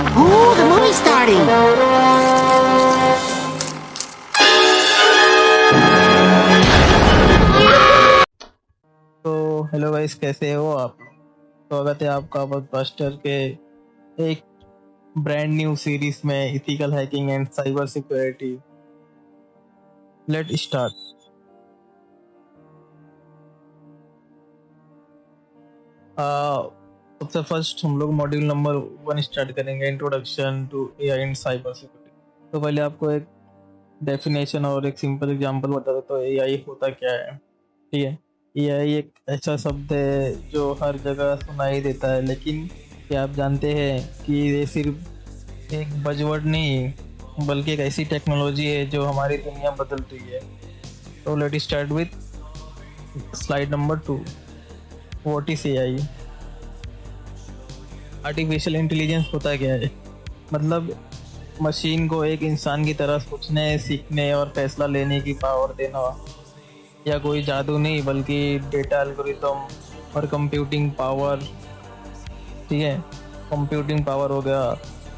Ooh, the movie's starting. तो hello guys, कैसे हो आप? स्वागत है आपका ब्लॉकबस्टर के एक ब्रांड न्यू सीरीज में ethical hacking and cyber security. Let start. सबसे फर्स्ट हम लोग मॉड्यूल नंबर 1 स्टार्ट करेंगे, introduction to AI and cyber security. तो पहले आपको एक डेफिनेशन और एक सिंपल एग्जांपल बता देता हूँ एआई होता क्या है। ठीक है, एआई एक ऐसा शब्द है जो हर जगह सुनाई देता है, लेकिन क्या आप जानते हैं कि ये सिर्फ एक बजवर्ड नहीं बल्कि एक ऐसी टेक्नोलॉजी है जो हमारी दुनिया बदल रही है। तो let start with slide number 2। What is AI? Artificial intelligence होता क्या है? मतलब मशीन को एक इंसान की तरह सोचने, सीखने और फैसला लेने की पावर देना। या कोई जादू नहीं बल्कि डेटा एल्गोरिथम और कंप्यूटिंग पावर। ठीक है, कंप्यूटिंग पावर हो गया,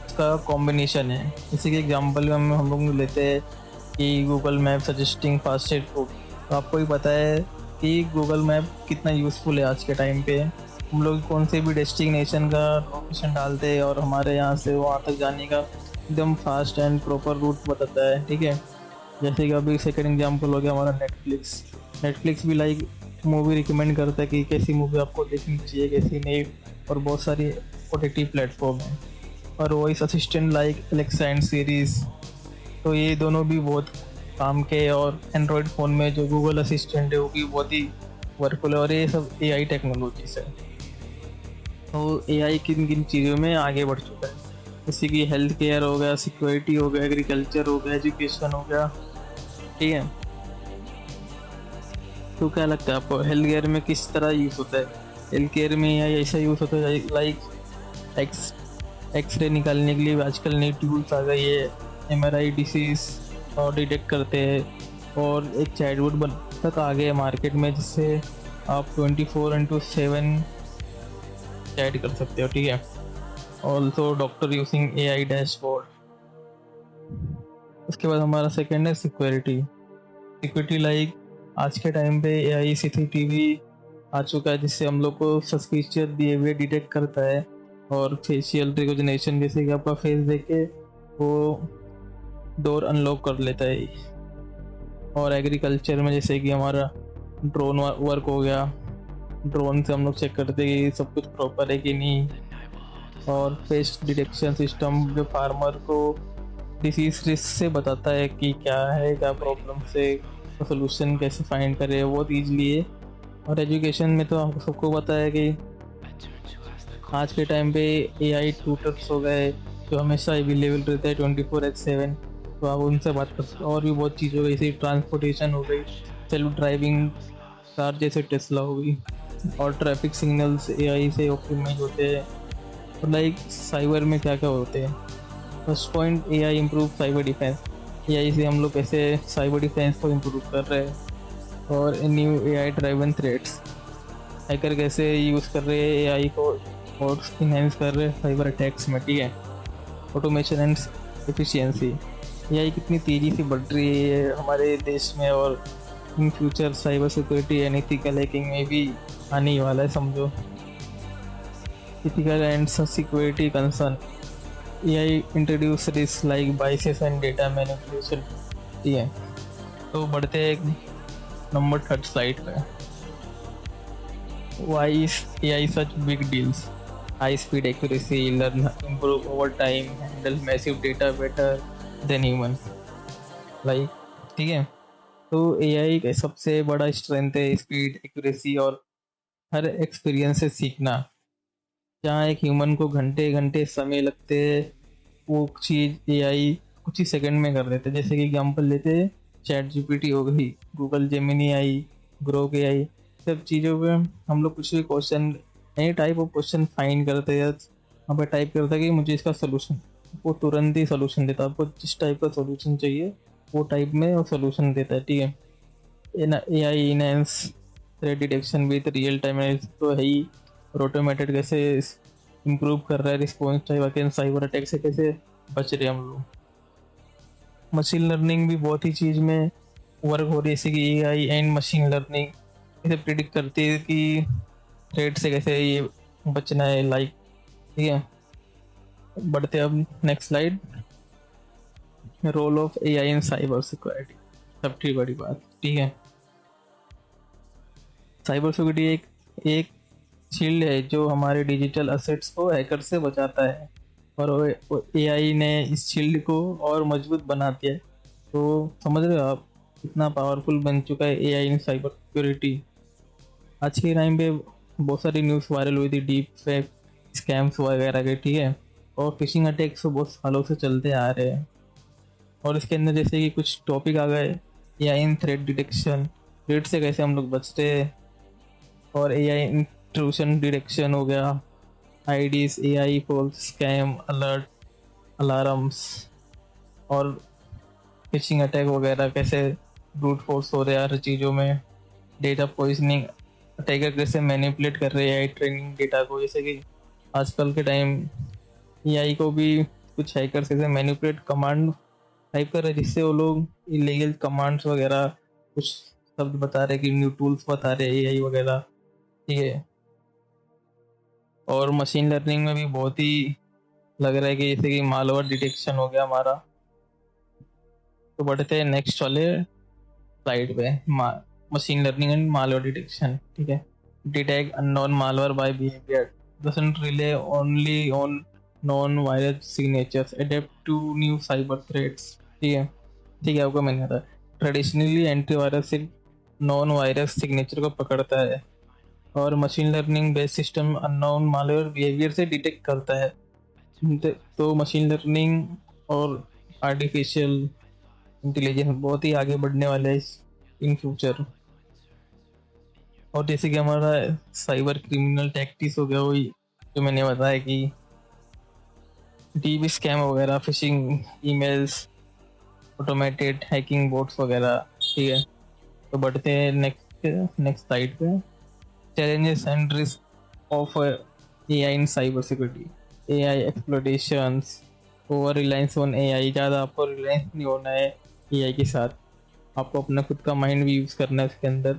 इसका कॉम्बिनेशन है। इसी के एग्जांपल में हम लोग लेते हैं कि Google map suggesting fastest food. तो आपको ही पता है कि गूगल मैप कितना यूज़फुल है आज के टाइम पे। हम लोग कौन से भी डेस्टिनेशन का लोकेशन डालते हैं और हमारे यहाँ से वहाँ तक जाने का एकदम फास्ट एंड प्रॉपर रूट बताता है। ठीक है, जैसे कि अभी सेकंड एग्जांपल हो गया हमारा नेटफ्लिक्स। नेटफ्लिक्स भी लाइक मूवी रिकमेंड करता है कि कैसी मूवी आपको देखनी चाहिए, कैसी नहीं। और बहुत सारी ओटीटी प्लेटफॉर्म है। और voice assistant like Alexa and series, तो ये दोनों भी बहुत काम के। और एंड्रॉयड फ़ोन में जो गूगल असिस्टेंट है वो भी बहुत ही वर्कफुल है। और ये सब एआई टेक्नोलॉजीज है। तो एआई किन किन चीज़ों में आगे बढ़ चुका है, जैसे कि हेल्थ केयर हो गया, सिक्योरिटी हो गया, एग्रीकल्चर हो गया, एजुकेशन हो गया। ठीक है, तो क्या लगता है आपको हेल्थ केयर में किस तरह यूज़ होता है? हेल्थ केयर में या ऐसा यूज़ होता है लाइक एक्सरे निकालने के लिए आजकल नई टूल्स आ गई है, एमआरआई डिसीज और डिटेक्ट करते हैं। और एक चैटबॉट बन तक आ गया मार्केट में, जिससे आप 24/7 चैट कर सकते हो। ठीक है, also doctor using AI dashboard. उसके बाद हमारा सेकेंड है सिक्योरिटी। सिक्योरिटी लाइक आज के टाइम पे एआई सीसीटीवी आ चुका है, जिससे हम लोग को सस्पिशियस बिहेवियर डिटेक्ट करता है। और फेशियल रिकॉग्निशन, जैसे कि आपका फेस देख के वो डोर अनलॉक कर लेता है। और एग्रीकल्चर में जैसे कि हमारा ड्रोन वर्क हो गया, ड्रोन से हम लोग चेक करते हैं कि सब कुछ प्रॉपर है कि नहीं। और पेस्ट डिटेक्शन सिस्टम जो फार्मर को डिसीज रिस्क से बताता है कि क्या है, क्या प्रॉब्लम से सोल्यूशन कैसे फाइंड करे बहुत ईजिली है। और एजुकेशन में तो आपको सबको पता है कि आज के टाइम पे एआई ट्यूटर्स हो गए जो हमेशा अवेलेबल रहते हैं 24/7। तो आप उनसे बात कर सकते हो। और भी बहुत चीज़ हो गई, जैसे ट्रांसपोर्टेशन हो गई, सेल्फ ड्राइविंग कार जैसे टेस्ला हो गई। और ट्रैफिक सिग्नल्स एआई से ऑप्टिमाइज होते हैं। और लाइक साइबर में क्या क्या होते हैं। First point, AI improve cyber defence. AI से हम लोग कैसे साइबर डिफेंस को इम्प्रूव कर रहे हैं। और new AI driven threats, hacker कैसे यूज़ कर रहे हैं एआई को और इनहेंस कर रहे हैं साइबर अटैक्स में। ठीक है, ऑटोमेशन एंड एफिशिएंसी, एआई कितनी तेज़ी से बढ़ रही है हमारे देश में। और in future cyber security and ethical hacking में भी आने ही वाला है समझो। Ethical and security concern, AI introduce risk like biases and data manipulation. ठीक है, तो बढ़ते हैं नंबर थर्ड स्लाइड पे। Why is AI such big deals? High speed accuracy, learn, improve over time, handle massive data better than human. Like, ठीक है, तो AI का सबसे बड़ा स्ट्रेंथ है स्पीड, एक्यूरेसी और हर एक्सपीरियंस से सीखना। जहाँ एक ह्यूमन को घंटे घंटे समय लगते हैं, वो चीज़ एआई कुछ ही सेकंड में कर देते हैं। जैसे कि एग्जांपल लेते हैं, चैट जीपीटी हो गई, गूगल जेमिनी आई, ग्रोक एआई, सब चीज़ों पे हम लोग कुछ भी question, any type of question find करते हैं, वहाँ पे टाइप करता है कि मुझे इसका सोल्यूशन, वो तुरंत ही सोल्यूशन देता है। आपको जिस टाइप का सोल्यूशन चाहिए वो टाइप में वो सोल्यूशन देता है। ठीक है, AI enhance threat detection with real time तो है ही। और ऑटोमेटेड कैसे इम्प्रूव कर रहा है response time against cyber attack से कैसे बच रहे हैं हम लोग। मशीन लर्निंग भी बहुत ही चीज़ में वर्क हो रही है, जैसे कि एआई एंड मशीन लर्निंग कैसे प्रिडिक्ट करती है कि थ्रेट से कैसे ये बचना है, लाइक। ठीक है, बढ़ते अब next slide. Role of AI in cyber security, सबसे बड़ी बात। ठीक है, साइबर सिक्योरिटी एक शील्ड है जो हमारे डिजिटल असेट्स को हैकर से बचाता है, और एआई ने इस शील्ड को और मजबूत बना दिया है। तो समझ रहे हो आप कितना पावरफुल बन चुका है एआई इन साइबर सिक्योरिटी। आज के टाइम पे बहुत सारी न्यूज़ वायरल हुई थी डीप फेक स्कैम्स वगैरह के। ठीक है, और फिशिंग अटैक्स तो बहुत सालों से चलते आ रहे हैं, और इसके अंदर जैसे कि कुछ टॉपिक आ गए, एआई इन थ्रेट डिटेक्शन, थ्रेट से कैसे हम लोग बचते हैं, और एआई इंट्रूशन डिटेक्शन हो गया, IDS, AI for scam alert, alarms, और फिशिंग अटैक वगैरह कैसे ब्रूट फोर्स हो रहे हैं हर चीज़ों में, डेटा पॉइजनिंग, अटैकर कैसे मैनिपुलेट कर रहे हैं ट्रेनिंग डेटा को। जैसे कि आजकल के टाइम एआई को भी कुछ हैकर्स ऐसे मैनिपुलेट कमांड टाइप कर रहे हैं जिससे वो लोग इलीगल कमांड्स वगैरह कुछ शब्द बता रहे, कि न्यू टूल्स बता रहे एआई वगैरह। ठीक है, और मशीन लर्निंग में भी बहुत ही लग रहा है कि जैसे कि मालवेयर डिटेक्शन हो गया हमारा। तो बढ़ते हैं नेक्स्ट वाले स्लाइड पे, machine learning and malware detection. ठीक है, detect unknown malware by behaviour, doesn't rely only on known virus signatures, adapt to new cyber threats। ठीक है, आपको मैंने कहा ट्रेडिशनली एंटीवायरस सिर्फ नॉन वायरस सिग्नेचर को पकड़ता है, और machine learning based system unknown malware behaviour से डिटेक्ट करता है। तो मशीन लर्निंग और आर्टिफिशियल इंटेलिजेंस बहुत ही आगे बढ़ने वाले हैं इन फ्यूचर। और जैसे कि हमारा साइबर क्रिमिनल टैक्टिक्स हो गया, वही जो मैंने बताया कि डीप स्कैम वगैरह, fishing emails, automated hacking boats वगैरह। ठीक है, तो बढ़ते हैं नेक्स्ट स्लाइड पे, challenges and risk of AI in cyber security, AI exploitations, over reliance on AI। ज़्यादा आपको रिलायंस नहीं होना है AI के साथ, आपको अपना खुद का माइंड भी यूज़ करना है उसके अंदर।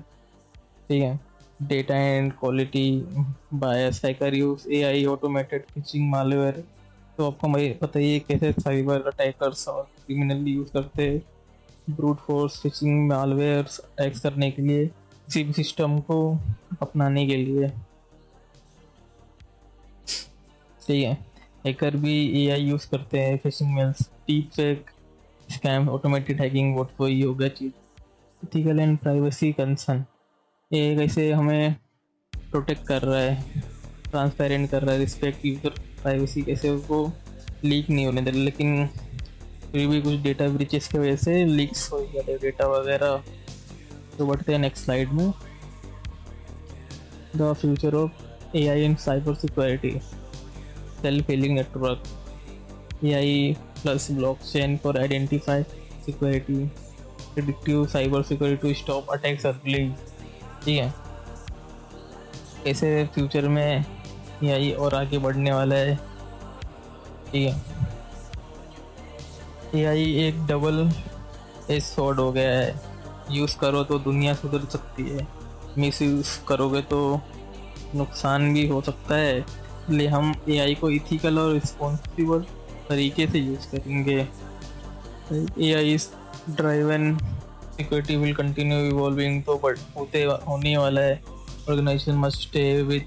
ठीक है, data and quality bias, hacker use AI automated fishing malware. तो आपको पता ही है कैसे साइबर अटैकर्स और क्रिमिनल यूज़ करते हैं brute force fishing malwares attacks करने के लिए, किसी भी सिस्टम को अपनाने के लिए। ठीक है, हैकर भी एआई यूज़ करते हैं, phishing mails, deep fake scam, automated hacking bot, वही हो गया चीज़। एथिकल एंड प्राइवेसी कंसर्न, ये कैसे हमें प्रोटेक्ट कर रहा है, ट्रांसपेरेंट कर रहा है, रिस्पेक्ट यूजर प्राइवेसी, कैसे उसको लीक नहीं होने दे रहा, लेकिन फिर भी कुछ डेटा ब्रीचेस की वजह से लीक्स हो जाते हैं डेटा वगैरह। तो बढ़ते हैं नेक्स्ट स्लाइड में, the future of AI in cyber security, self healing network, AI plus blockchain for identify security, predictive cyber security to stop attacks early. ठीक है, ऐसे फ्यूचर में एआई और आगे बढ़ने वाला है। ठीक है, एआई एक डबल एज स्वॉर्ड हो गया है, यूज़ करो तो दुनिया सुधर सकती है, मिस यूज़ करोगे तो नुकसान भी हो सकता है। इसलिए हम एआई को इथिकल और रिस्पॉन्सिबल तरीके से यूज़ करेंगे। AI is driven security will continue evolving, तो होने वाला है। Organization must stay with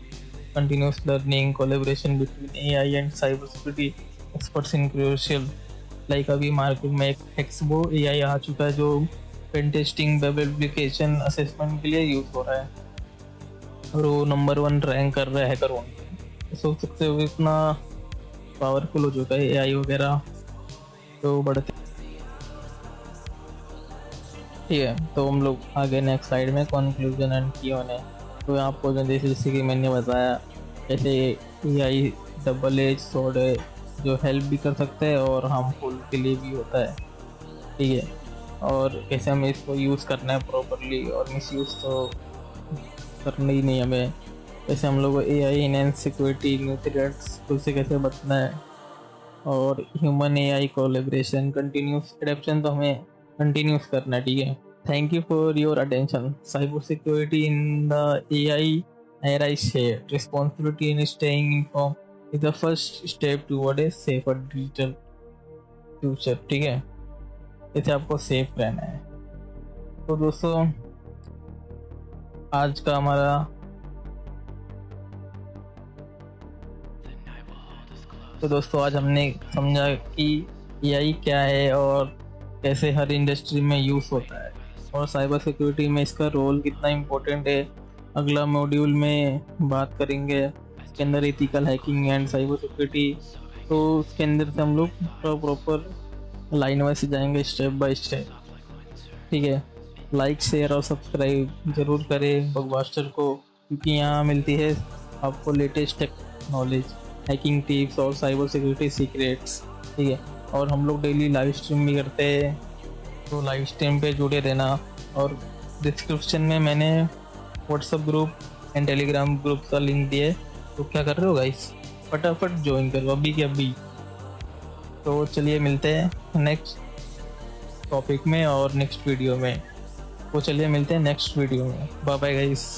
continuous learning, collaboration between AI and cyber security experts in crucial. Like अभी मार्केट में एक हेक्सबो एआई आ चुका है जो pen testing, web application assessment के लिए यूज़ हो रहा है, और वो नंबर 1 रैंक कर रहा है हैकर वन। सोच सकते हो इतना पावरफुल हो चुका है एआई वगैरह। तो बढ़ते, ठीक है, तो हम लोग आगे नेक्स्ट स्लाइड में कंक्लूजन एंड की होने। तो आपको जैसे कि मैंने बताया, ऐसे एआई डबल एज स्वॉर्ड है जो हेल्प भी कर सकता है और हार्मफुल के लिए भी होता है। ठीक है, और कैसे हमें इसको यूज़ करना है प्रॉपरली, और मिस यूज़ तो करना ही नहीं हमें। जैसे हम लोग को AI enhance security, new threats से कैसे बचना है, और human AI collaboration, continuous adaptation तो हमें कंटिन्यूस करना है, ठीक है। Thank you for your attention. Cyber security in the AI era is shared. Responsibility in staying informed is the first step toward a safer digital future, ठीक है। इसे आपको सेफ रहना है। तो दोस्तों आज का हमारा आज हमने समझा कि AI क्या है और कैसे हर इंडस्ट्री में यूज़ होता है, और साइबर सिक्योरिटी में इसका रोल कितना इम्पोर्टेंट है। अगला मॉड्यूल में बात करेंगे इसके अंदर ethical hacking and cyber security. तो उसके अंदर से हम लोग प्रॉपर लाइन वाइज जाएंगे, स्टेप बाय स्टेप, ठीक है। लाइक, शेयर और सब्सक्राइब ज़रूर करें बगबास्टर को, क्योंकि यहाँ मिलती है आपको latest tech knowledge, hacking tips और साइबर सिक्योरिटी सीक्रेट्स, ठीक है। और हम लोग डेली लाइव स्ट्रीम भी करते हैं, तो लाइव स्ट्रीम पे जुड़े रहना। और डिस्क्रिप्शन में मैंने WhatsApp group and Telegram group का लिंक दिया है, तो क्या कर रहे हो गाइस, फटाफट ज्वाइन करो अभी के अभी। तो चलिए मिलते हैं नेक्स्ट टॉपिक में और नेक्स्ट वीडियो में। तो चलिए मिलते हैं नेक्स्ट वीडियो में। Bye bye guys.